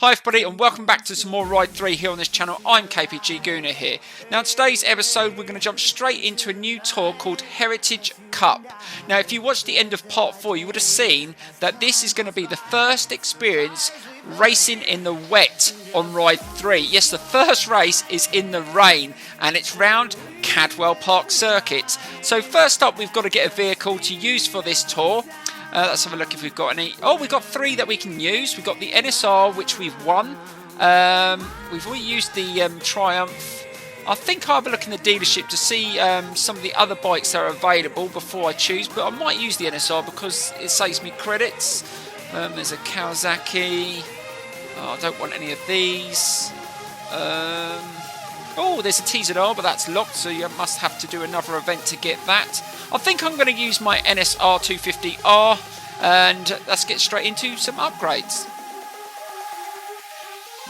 Hi everybody and welcome back to some more Ride 3 here on this channel. I'm KPG-GOONER here. Now in today's episode we're going to jump straight into a new tour called Heritage Cup. Now if you watched the end of part 4 you would have seen that this is going to be the first experience racing in the wet on Ride 3. Yes, the first race is in the rain and it's round Cadwell Park Circuit. So first up we've got to get a vehicle to use for this tour. Let's have a look if we've got any. Oh, we've got 3 that we can use. We've got the NSR, which we've won. We've already used the Triumph. I think I'll have a look in the dealership to see some of the other bikes that are available before I choose. But I might use the NSR because it saves me credits. There's a Kawasaki. Oh, I don't want any of these. Oh, there's a TZR, but that's locked, so you must have to do another event to get that. I think I'm going to use my NSR 250R, and let's get straight into some upgrades.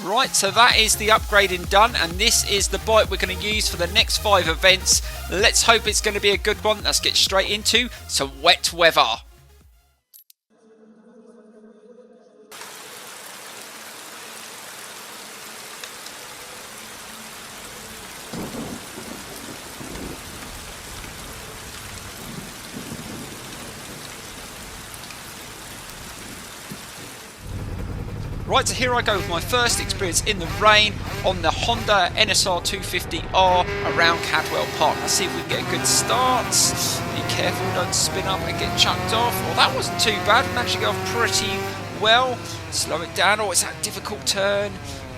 Right, so that is the upgrading done, and this is the bike we're going to use for the next 5 events. Let's hope it's going to be a good one. Let's get straight into some wet weather. Right, so here I go with my first experience in the rain on the Honda NSR 250R around Cadwell Park. Let's see if we can get a good start. Be careful, don't spin up and get chucked off. Well, that wasn't too bad. Managed to go off pretty well. Slow it down. Oh, it's that difficult turn.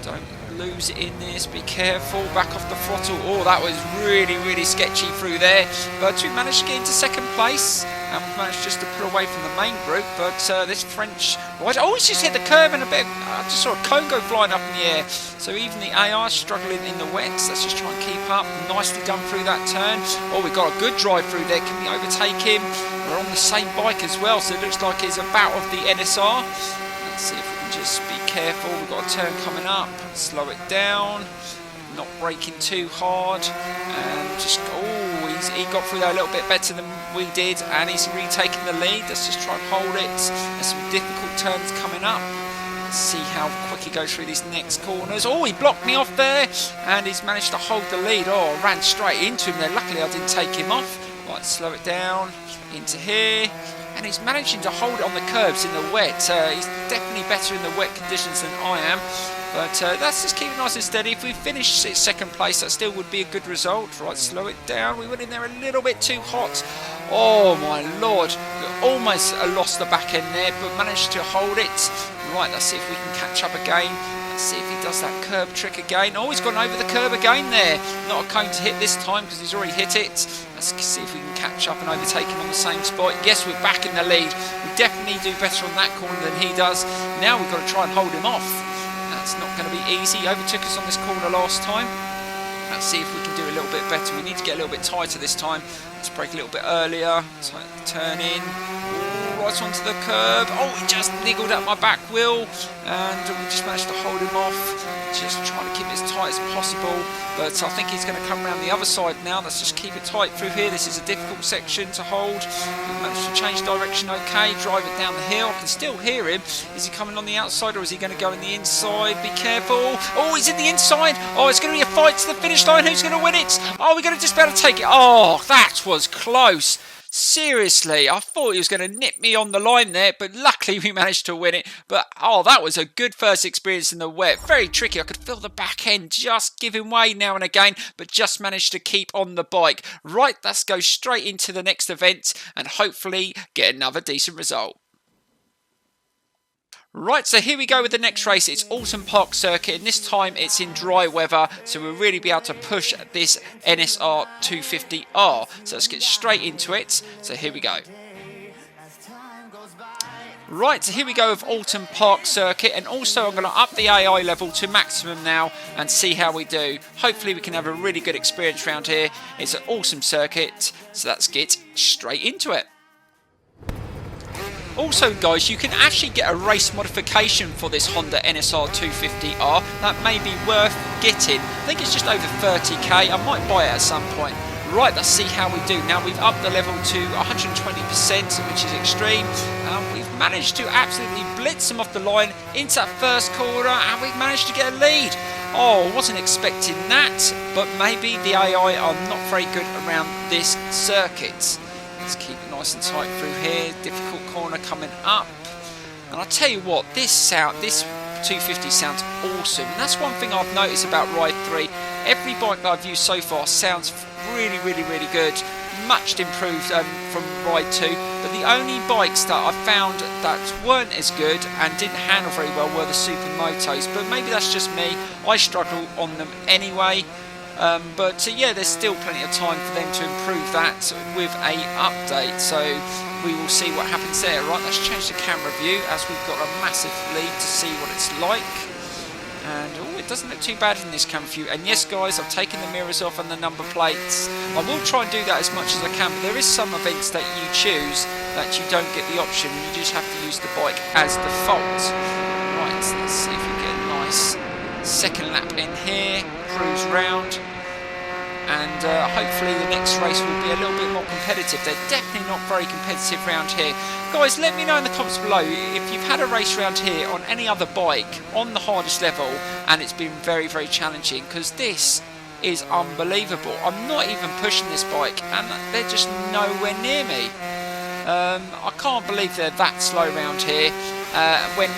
Don't lose it in this. Be careful. Back off the throttle. Oh, that was really sketchy through there. But we managed to get into second place. And we've managed just to pull away from the main group, but this French rider, oh, he's just hit the curb and a bit, I just saw a cone go flying up in the air. So even the AR struggling in the wet, so let's just try and keep up. Nicely done through that turn. Oh, we've got a good drive through there. Can we overtake him? We're on the same bike as well, so it looks like it's a bout of the NSR. Let's see if we can just be careful. We've got a turn coming up. Slow it down. Not braking too hard. And just, he got through there a little bit better than we did, and he's retaking the lead. Let's just try and hold it. There's some difficult turns coming up. Let's see how quick he goes through these next corners. Oh, he blocked me off there, and he's managed to hold the lead. Oh, I ran straight into him there. Luckily, I didn't take him off. Right, slow it down into here. And he's managing to hold it on the curbs in the wet. He's definitely better in the wet conditions than I am. But let's just keep it nice and steady. If we finish second place, that still would be a good result. Right, slow it down. We went in there a little bit too hot. Oh my lord. We almost lost the back end there, but managed to hold it. Right, let's see if we can catch up again. Let's see if he does that curb trick again. Oh, he's gone over the curb again there. Not a cone to hit this time because he's already hit it. Let's see if we can catch up and overtake him on the same spot. Yes, we're back in the lead. We definitely do better on that corner than he does. Now we've got to try and hold him off. That's not going to be easy. He overtook us on this corner last time. Let's see if we can do a little bit better. We need to get a little bit tighter this time. Let's brake a little bit earlier. Turn in. Right onto the curb. Oh, he just niggled at my back wheel, and we just managed to hold him off. Just trying to keep it as tight as possible, but I think he's going to come around the other side now. Let's just keep it tight through here. This is a difficult section to hold. We managed to change direction okay, drive it down the hill. I can still hear him. Is he coming on the outside or is he going to go in the inside? Be careful. Oh, he's in the inside. Oh, it's going to be a fight to the finish line. Who's going to win it? Oh, we're going to just be able to take it. Oh, that was close. Seriously, I thought he was going to nip me on the line there, but luckily we managed to win it. But, oh, that was a good first experience in the wet. Very tricky. I could feel the back end just giving way now and again, but just managed to keep on the bike. Right, let's go straight into the next event and hopefully get another decent result. Right, so here we go with the next race. It's Alton Park Circuit, and this time it's in dry weather, so we'll really be able to push this NSR 250R. So let's get straight into it. So here we go. Right, so here we go with Alton Park Circuit, and also I'm going to up the AI level to maximum now and see how we do. Hopefully we can have a really good experience around here. It's an awesome circuit, so let's get straight into it. Also guys, you can actually get a race modification for this Honda NSR 250R that may be worth getting. I think it's just over 30k, I might buy it at some point. Right, let's see how we do. Now we've upped the level to 120%, which is extreme. We've managed to absolutely blitz them off the line into that first corner, and we've managed to get a lead. Oh, wasn't expecting that, but maybe the AI are not very good around this circuit. Let's keep it nice and tight through here. Difficult corner coming up. And I'll tell you what, this 250 sounds awesome. And that's one thing I've noticed about Ride 3. Every bike that I've used so far sounds really good, much improved from Ride 2. But the only bikes that I found that weren't as good and didn't handle very well were the Supermotos. But maybe that's just me. I struggle on them anyway. But yeah, there's still plenty of time for them to improve that with a update. So we will see what happens there. Right, let's change the camera view as we've got a massive lead to see what it's like. And oh, it doesn't look too bad in this camera view. And yes, guys, I've taken the mirrors off and the number plates. I will try and do that as much as I can, but there is some events that you choose that you don't get the option. You just have to use the bike as default. Right, let's see if we get a nice second lap in here, cruise round. And hopefully the next race will be a little bit more competitive. They're definitely not very competitive round here. Guys, let me know in the comments below if you've had a race round here on any other bike on the hardest level and it's been very challenging, because this is unbelievable. I'm not even pushing this bike and they're just nowhere near me. I can't believe they're that slow round here when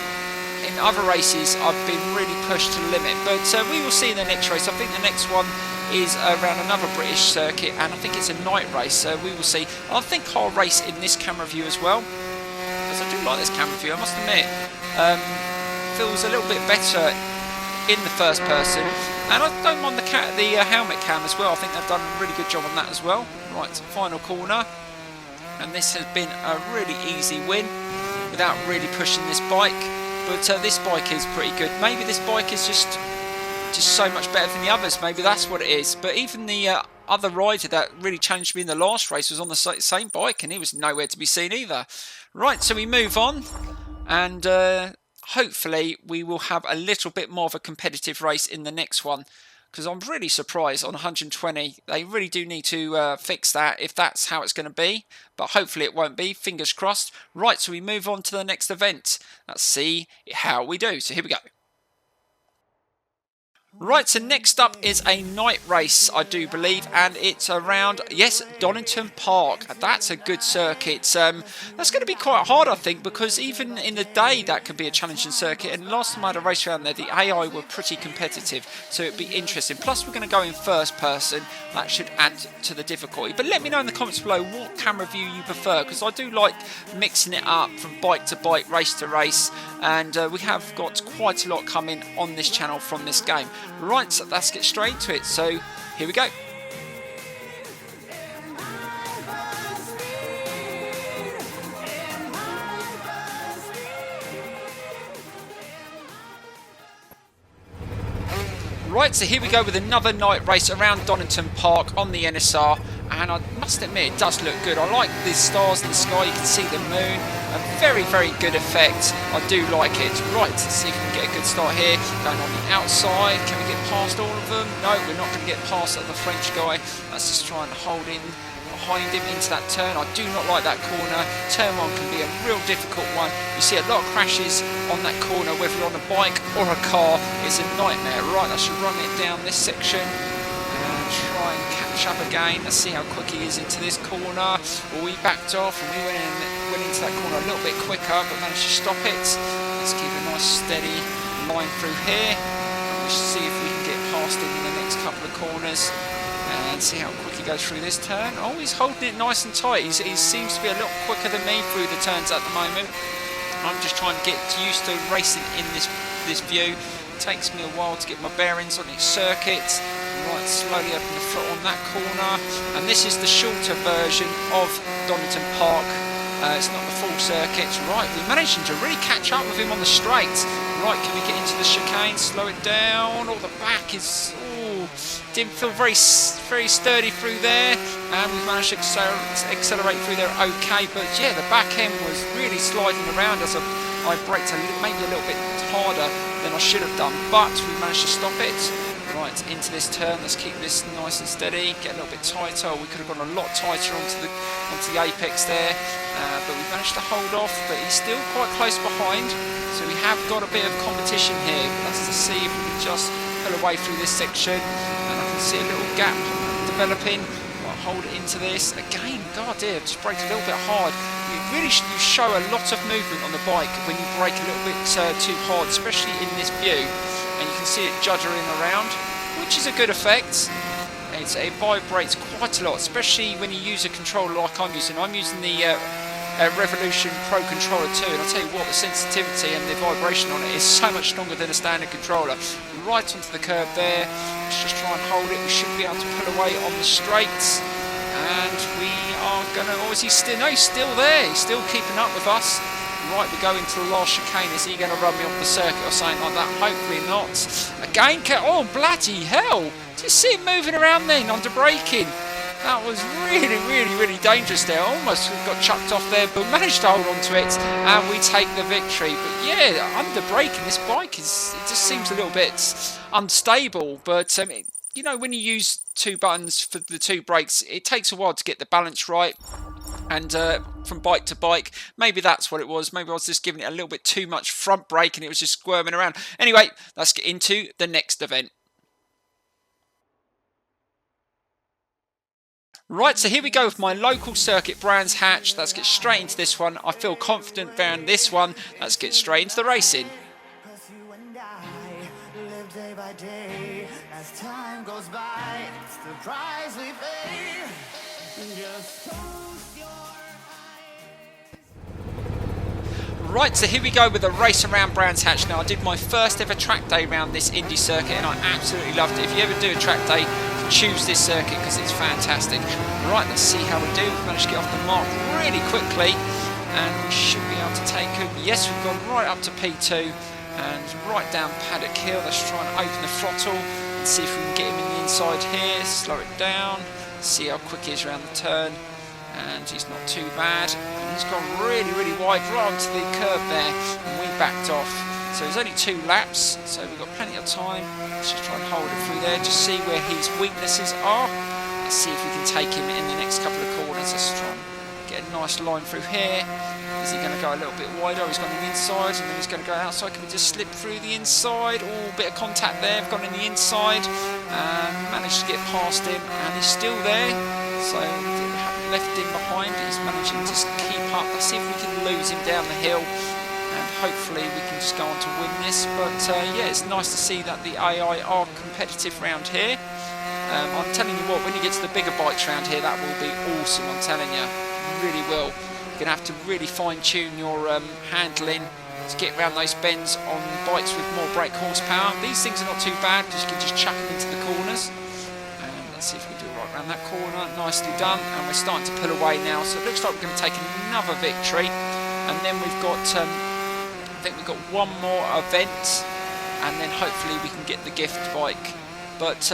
in other races I've been really pushed to the limit. But we will see in the next race. I think the next one is around another British circuit, and I think it's a night race, so we will see. I think I'll race in this camera view as well, because I do like this camera view, I must admit. Feels a little bit better in the first person, and I don't mind the helmet cam as well. I think they've done a really good job on that as well. Right, final corner, and this has been a really easy win without really pushing this bike. But this bike is pretty good. Maybe this bike is just so much better than the others. Maybe that's what it is. But even the other rider that really challenged me in the last race was on the same bike, and he was nowhere to be seen either. Right, so we move on, and hopefully we will have a little bit more of a competitive race in the next one, because I'm really surprised on 120. They really do need to fix that if that's how it's going to be, but hopefully it won't be. Fingers crossed. Right, so we move on to the next event. Let's see how we do. So here we go. Right, so next up is a night race, I do believe, and it's around, yes, Donington Park. That's a good circuit. That's going to be quite hard, I think, because even in the day that could be a challenging circuit, and last time I had a race around there, the AI were pretty competitive, so it'd be interesting. Plus, we're going to go in first person. That should add to the difficulty. But let me know in the comments below what camera view you prefer, because I do like mixing it up from bike to bike, race to race, and we have got quite a lot coming on this channel from this game. Right, so let's get straight to it. So here we go. Right, so here we go with another night race around Donington Park on the NSR, and I must admit it does look good. I like the stars in the sky, you can see the moon, a very good effect. I do like it. Right, let's see if we can get a good start here. Going on the outside, can we get past all of them? No, we're not going to get past the French guy. Let's just try and hold in behind him into that turn. I do not like that corner. Turn 1 can be a real difficult one. You see a lot of crashes on that corner, whether you're on a bike or a car. It's a nightmare. Right, I should run it down this section and try and catch up again. Let's see how quick he is into this corner. Well, we backed off and we went into that corner a little bit quicker, but managed to stop it. Let's keep a nice steady line through here. We'll see if we can get past him in the next couple of corners. And see how quick he goes through this turn. Oh, he's holding it nice and tight. He seems to be a lot quicker than me through the turns at the moment. I'm just trying to get used to racing in this view. It takes me a while to get my bearings on its circuit. Right, slowly open the foot on that corner. And this is the shorter version of Donington Park. It's not the full circuit. Right, we're managing to really catch up with him on the straight. Right, can we get into the chicane? Slow it down. Oh, the back is... didn't feel very sturdy through there, and we've managed to accelerate through there okay. But yeah, the back end was really sliding around as I braked maybe a little bit harder than I should have done, but we managed to stop it. Right, into this turn, let's keep this nice and steady, get a little bit tighter. We could have gone a lot tighter onto the apex there, but we managed to hold off, but he's still quite close behind, so we have got a bit of competition here. Let's just see if we can just pull away through this section, and I can see a little gap developing. I'll hold it into this. Again, god dear, just braked a little bit hard. You show a lot of movement on the bike when you brake a little bit too hard, especially in this view. And you can see it juddering around, which is a good effect. It vibrates quite a lot, especially when you use a controller like I'm using. I'm using the Revolution Pro controller too, and I'll tell you what, the sensitivity and the vibration on it is so much stronger than a standard controller. Right onto the curb there. Let's just try and hold it. We should be able to pull away on the straights, and we are going to obviously he's still there. He's still keeping up with us. Right, we go into the last chicane. Is he going to run me off the circuit or something like that? Hopefully not. Again, oh bloody hell! Do you see him moving around then under braking? That was really dangerous there. Almost got chucked off there, but managed to hold on to it, and we take the victory. But yeah, under braking, this bike it just seems a little bit unstable. But you know, when you use two buttons for the two brakes, it takes a while to get the balance right. And from bike to bike, maybe that's what it was. Maybe I was just giving it a little bit too much front brake and it was just squirming around. Anyway, let's get into the next event. Right, so here we go with my local circuit, Brands Hatch. Let's get straight into this one. I feel confident around this one. Let's get straight into the racing. Day by day, as time goes by, it's the price we pay. Just close your eyes. Right, so here we go with a race around Brands Hatch. Now, I did my first ever track day around this Indy circuit, and I absolutely loved it. If you ever do a track day, choose this circuit because it's fantastic. Right, let's see how we do. We've managed to get off the mark really quickly, and we should be able to take him. Yes, we've gone right up to P2. And right down Paddock Hill. Let's try and open the throttle and see if we can get him in the inside here. Slow it down, see how quick he is around the turn, and he's not too bad. And he's gone really wide right onto the curb there, and we backed off. So there's only 2 laps, so we've got plenty of time. Let's just try and hold it through there, just see where his weaknesses are. Let's see if we can take him in the next couple of corners. Let's try and get a nice line through here. Is he going to go a little bit wider? He's gone in the inside, and then he's going to go outside. Can we just slip through the inside? Oh, bit of contact there. I've gone in the inside and managed to get past him, and he's still there. So we haven't left him behind. He's managing to just keep up. Let's see if we can lose him down the hill, and hopefully we can just go on to win this. But yeah, it's nice to see that the AI are competitive around here. I'm telling you what, when you get to the bigger bikes around here, that will be awesome. I'm telling you, really will. You're going to have to really fine-tune your handling to get around those bends on bikes with more brake horsepower. These things are not too bad because you can just chuck them into the corners. And let's see if we can do it right around that corner. Nicely done. And we're starting to pull away now. So it looks like we're going to take another victory. And then we've got, I think we've got one more event. And then hopefully we can get the gift bike. But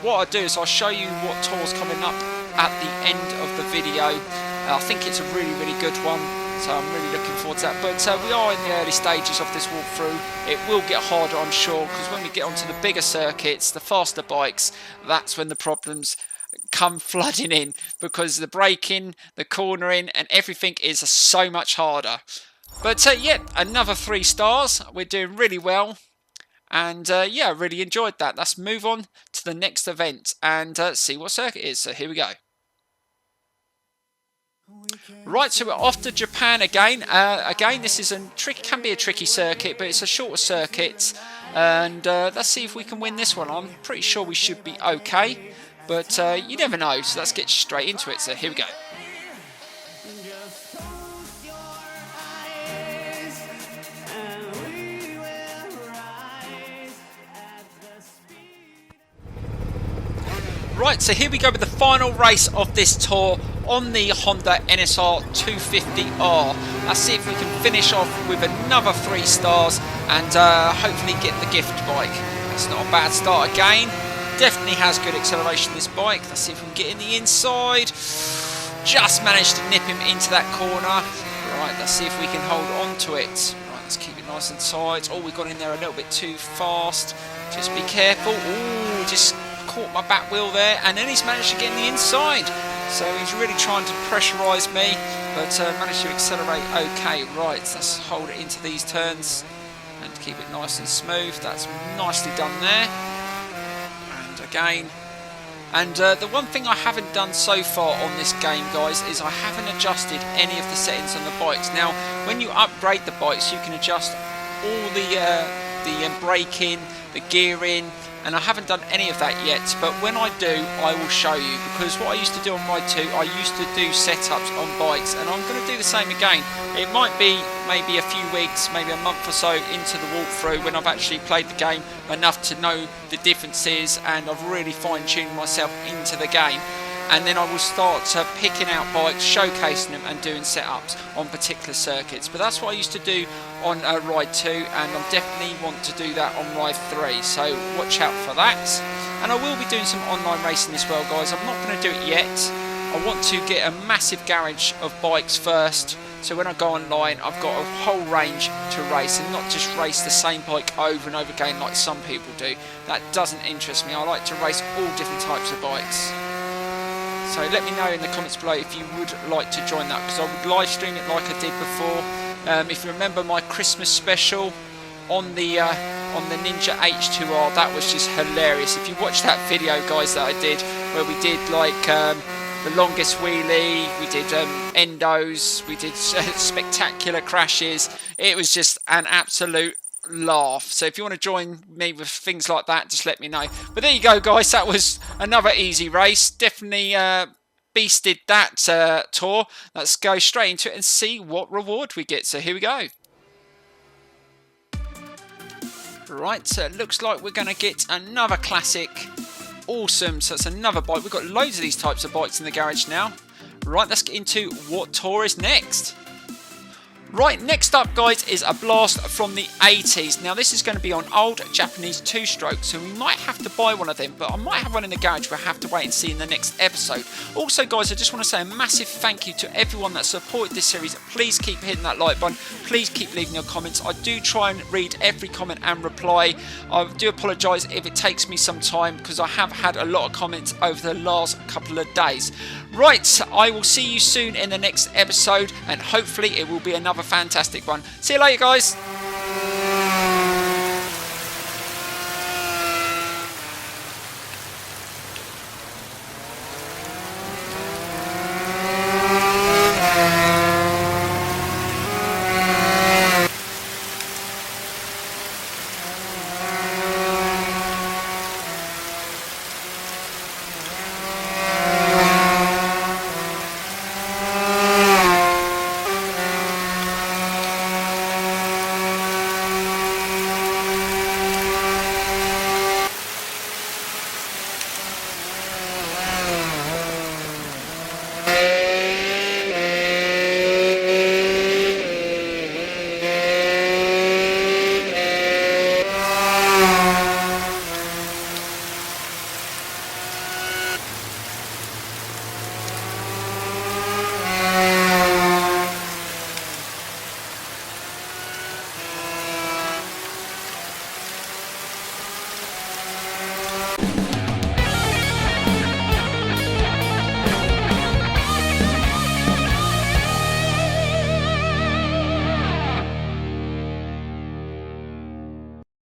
what I'll do is I'll show you what tour's coming up at the end of the video. I think it's a really good one, so I'm really looking forward to that. But we are in the early stages of this walkthrough. It will get harder, I'm sure, because when we get onto the bigger circuits, the faster bikes, that's when the problems come flooding in, because the braking, the cornering, and everything is so much harder. But yeah, another 3 stars. We're doing really well. And yeah, I really enjoyed that. Let's move on to the next event and see what circuit it is. So here we go. Right, so we're off to Japan again. Again, this is can be a tricky circuit, but it's a shorter circuit. And let's see if we can win this one. I'm pretty sure we should be okay, but you never know. So let's get straight into it. So here we go. Right, so here we go with the final race of this tour on the Honda NSR 250R. Let's see if we can finish off with another 3 stars and hopefully get the gift bike. It's not a bad start again. Definitely has good acceleration, this bike. Let's see if we can get in the inside. Just managed to nip him into that corner. Right, let's see if we can hold on to it. Right, Let's keep it nice and tight. Oh, we got in there a little bit too fast. Just be careful. Oh, just caught my back wheel there, and then he's managed to get in the inside. So he's really trying to pressurise me, but managed to accelerate okay. Right, let's hold it into these turns and keep it nice and smooth. That's nicely done there. And again. And the one thing I haven't done so far on this game, guys, is I haven't adjusted any of the settings on the bikes. Now, when you upgrade the bikes, you can adjust all the braking, the gearing, and I haven't done any of that yet. But when I do, I will show you, because what I used to do on Ride 2, I used to do setups on bikes, and I'm going to do the same again. It might be maybe a few weeks, maybe a month or so into the walkthrough when I've actually played the game enough to know the differences and I've really fine-tuned myself into the game. And then I will start picking out bikes, showcasing them and doing setups on particular circuits. But that's what I used to do on Ride 2, and I definitely want to do that on Ride 3. So watch out for that. And I will be doing some online racing as well, guys. I'm not going to do it yet. I want to get a massive garage of bikes first. So when I go online, I've got a whole range to race and not just race the same bike over and over again like some people do. That doesn't interest me. I like to race all different types of bikes. So let me know in the comments below if you would like to join that, because I would live stream it like I did before. If you remember my Christmas special on the Ninja H2R, that was just hilarious. If you watch that video, guys, that I did, where we did like the longest wheelie, we did endos, we did spectacular crashes. It was just an absolute laugh. So if you want to join me with things like that, just let me know. But there you go, guys, that was another easy race. Definitely beasted that tour. Let's go straight into it and see what reward we get. So here we go. Right, so it looks like we're going to get another classic. Awesome. So it's another bike. We've got loads of these types of bikes in the garage now. Right, let's get into what tour is next. Right, next up, guys, is a blast from the 80s. Now, this is going to be on old Japanese two-stroke, so we might have to buy one of them, but I might have one in the garage. We'll have to wait and see in the next episode. Also, guys, I just want to say a massive thank you to everyone that supported this series. Please keep hitting that like button. Please keep leaving your comments. I do try and read every comment and reply. I do apologise if it takes me some time, because I have had a lot of comments over the last couple of days. Right, I will see you soon in the next episode, and hopefully it will be another fantastic one. See you later, guys.